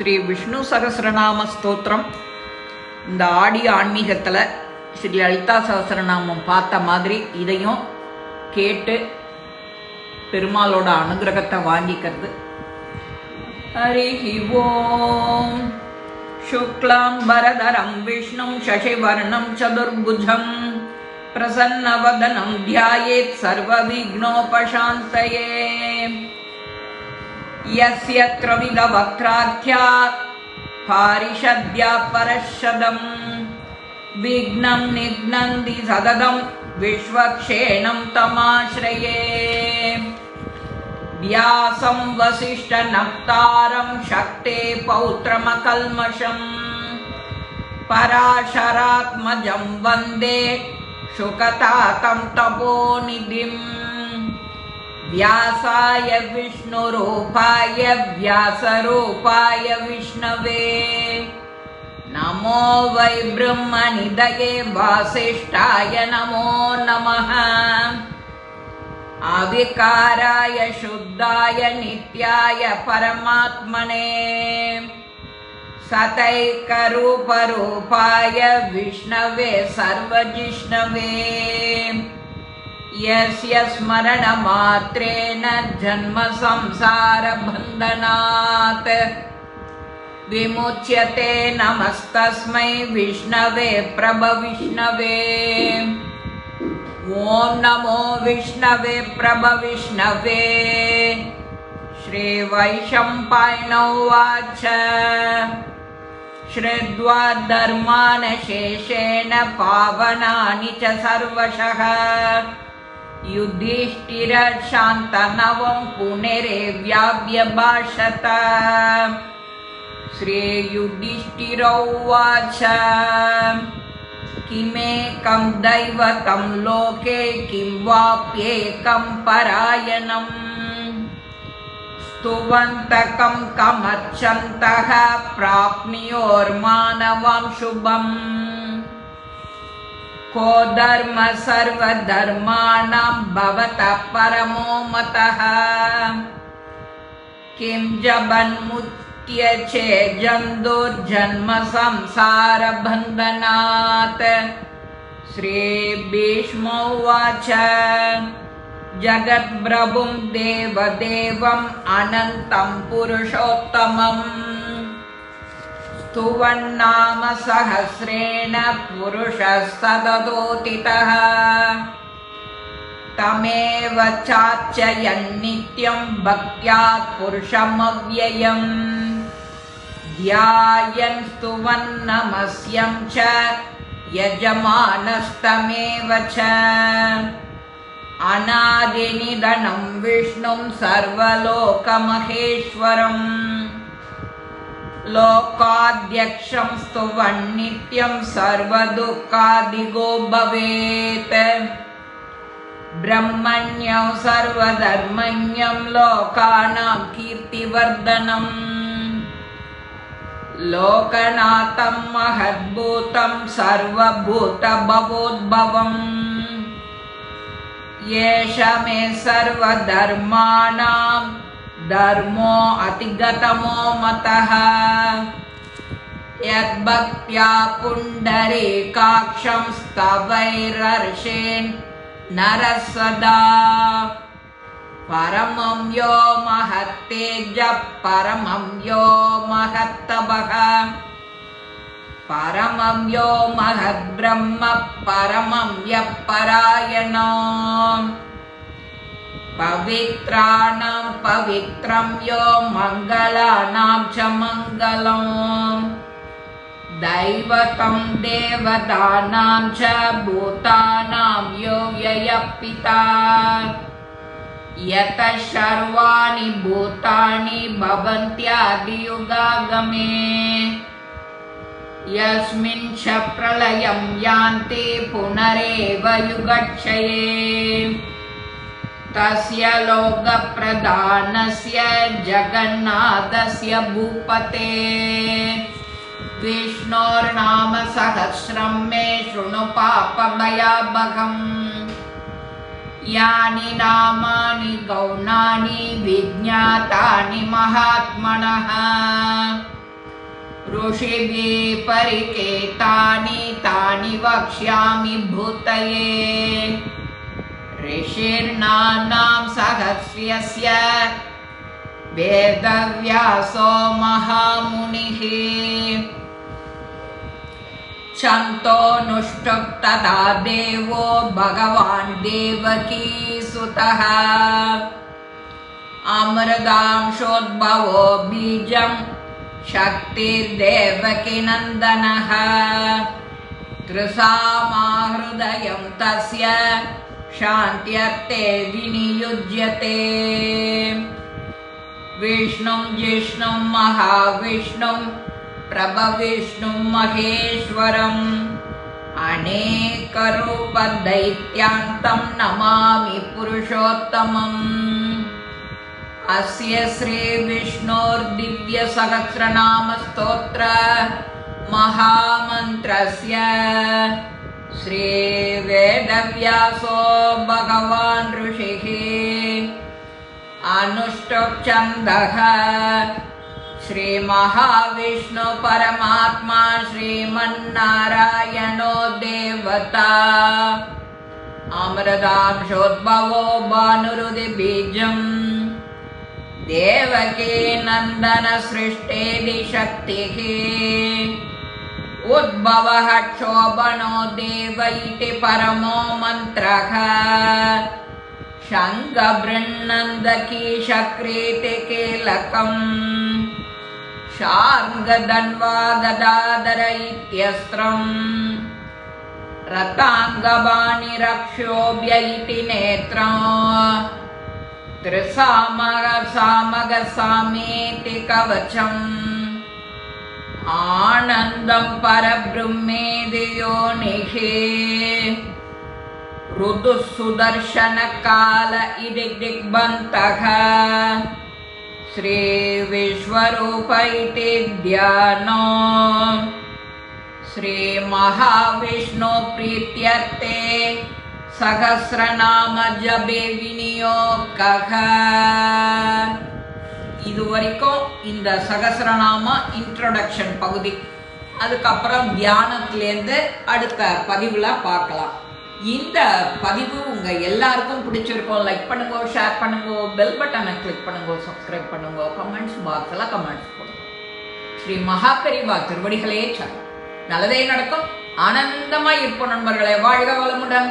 ஸ்ரீ விஷ்ணு சகஸ்ரநாம ஸ்தோத்திரம். இந்த ஆடியோ ஆன்மீகத்தில் ஸ்ரீ லலிதா சகஸ்ரநாமம் பார்த்த மாதிரி இதையும் கேட்டு பெருமாளோட அனுகிரகத்தை வாங்கிக்கிறது. ஹரிஹி ஓம். சுக்லாம் வரதரம் விஷ்ணும் சசிவர்ணம் சதுர்புஜம் பிரசன்னவதனம் த்யாயேத் சர்வவிக்னோபசாந்தயே. यस्य त्रविदवक्त्राख्या पारिषद्या परशदं विघ्नं निघ्नन्ति सततं विश्वक्षेणं तमाश्रये. व्यासं वसिष्ठनप्तारं शक्ते पौत्रमकल्मषं पराशरात्मजं वन्दे शुकतातं तपोनिधिम्. व्यासाय विष्णुरूपाय व्यासरूपाय विष्णवे नमो वै ब्रह्मनिधये वासिष्ठाय नमो नमः. अविकाराय शुद्धाय नित्याय परमात्मने सतैकरूपरूपाय विष्णवे सर्वजिष्णवे. यस्य स्मरणमात्रेण जन्म संसारबन्धनात् विमुच्यते. नमस्तस्मै विष्णवे प्रभविष्णवे. ॐ नमो विष्णवे प्रभविष्णवे. श्रीवैशम्पायन उवाच. श्रुत्वा धर्मान् शेषेण पावनानि च सर्वशः युधिष्ठिरशान्तनवं पुनरेव्याव्यभाषत. श्रीयुधिष्ठिर उवाच. किमेकं दैवतं लोके किं वाप्येकं परायणम्. स्तुवन्तकं कमर्चन्तः प्राप्नुयोर्मानवं शुभम्. को धर्म सर्वधर्माणां भवतः परमो मतः. किं जबन्मुच्य चेज्जन्तुर्जन्म संसारबन्धनात्. श्रीभीष्म उवाच. जगद्प्रभुं देवदेवम् अनन्तं पुरुषोत्तमम् स्तुवन्नाम सहस्रेण पुरुषः सततोदितः. तमेव चार्चयन् नित्यं भक्त्या पुरुषमव्ययम्. ध्यायन् स्तुवन् नमस्यं च यजमानस्तमेव च. अनादिनिधनं विष्णुं सर्वलोकमहेश्वरम्. लोकाध्यक्षं स्तुवन् नित्यं सर्वदुःखादिगो भवेत्. ब्रह्मण्यं सर्वधर्मण्यं लोकानां कीर्तिवर्धनम्. लोकनाथं महद्भूतं सर्वभूतभवोद्भवम्. येष मे सर्वधर्माणां धर्मो अतिगतमो मतः. यद्भक्त्या पुण्डरीकाक्षं स्तवैर्हर्षेन् नरः सदा. परमं यो महत्तेजः परमं यो महत्तपः. परमं यो महद्ब्रह्म परमं यः परायणो. पवित्राणां पवित्रं यो मङ्गलानां च मङ्गलम्. दैवतं देवतानां च भूतानां यो व्ययः पिता. यतः सर्वाणि भूतानि भवन्त्यादियुगागमे. यस्मिन् च प्रलयं यान्ति पुनरेव युगक्षये. तस्य लोकप्रधानस्य जगन्नाथस्य भूपते. विष्णोर्नाम सहस्रं मे शृणु पापभयापहम्. यानि नामानि गौणानि विज्ञातानि महात्मनः ऋषिभिः परिकेतानि तानि वक्ष्यामि भूतये ऋषिर्नाम्नां सहस्रस्य वेदव्यासो महामुनिः शन्तनुष्टुप् तदा देवो भगवान् देवकीसुतः अमृतांशोद्भवो बीजं शक्तिर्देवकीनन्दनः कृशामाहृदयं तस्य शान्त्यर्थे विनियुज्यते विष्णुं जिष्णुं महाविष्णुं प्रभविष्णुं महेश्वरम् अनेकरूपदैत्यान्तं नमामि पुरुषोत्तमम् अस्य श्रीविष्णोर्दिव्यसहस्रनामस्तोत्र महामन्त्रस्य श्रीवेदव्यासो भगवान् ऋषिः अनुष्टुप् छन्दः श्रीमहाविष्णु परमात्मा श्रीमन्नारायणो देवता अमृतांशोद्भवो भानुरुधिबीजम् देवकी नन्दन सृष्टेदि शक्तिः उद्भवः क्षोभनो देव इति परमो मन्त्रः शङ्खबृन्नन्दकी शक्रीति कीलकम् शार्ङ्गधन्वा गदाधर इत्यस्त्रम् रताङ्गबाणि रक्षोभ्य इति नेत्रम् त्रिसामगसामेति कवचम् आनन्दं परब्रह्मेदि योनिः ऋतुः सुदर्शनकाल इति दिग्बन्तः श्रीविश्वरूप इति ध्यानो श्रीमहाविष्णु प्रीत्यर्थे सहस्रनाम जपे विनियोगः இதுவரைக்கும் இந்த சகஸ்ரநாம இன்ட்ரோடக்ஷன் பகுதி. அதுக்கப்புறம் தியானத்திலேருந்து அடுத்த பதிவுல பார்க்கலாம். இந்த பதிவு உங்க எல்லாருக்கும் பிடிச்சிருக்கும். லைக் பண்ணுங்க, ஷேர் பண்ணுங்க, பெல் பட்டனை கிளிக் பண்ணுங்க, சப்ஸ்கிரைப் பண்ணுங்க, கமெண்ட்ஸ் பாக்ஸ்ல கமெண்ட்ஸ் போடுங்க. ஸ்ரீ மகாபெரிவா திருவடிகளே சரணம். நல்லதே நடக்கும். ஆனந்தமாய் இருப்போம் நண்பர்களே. வாழ்க வளமுடன்.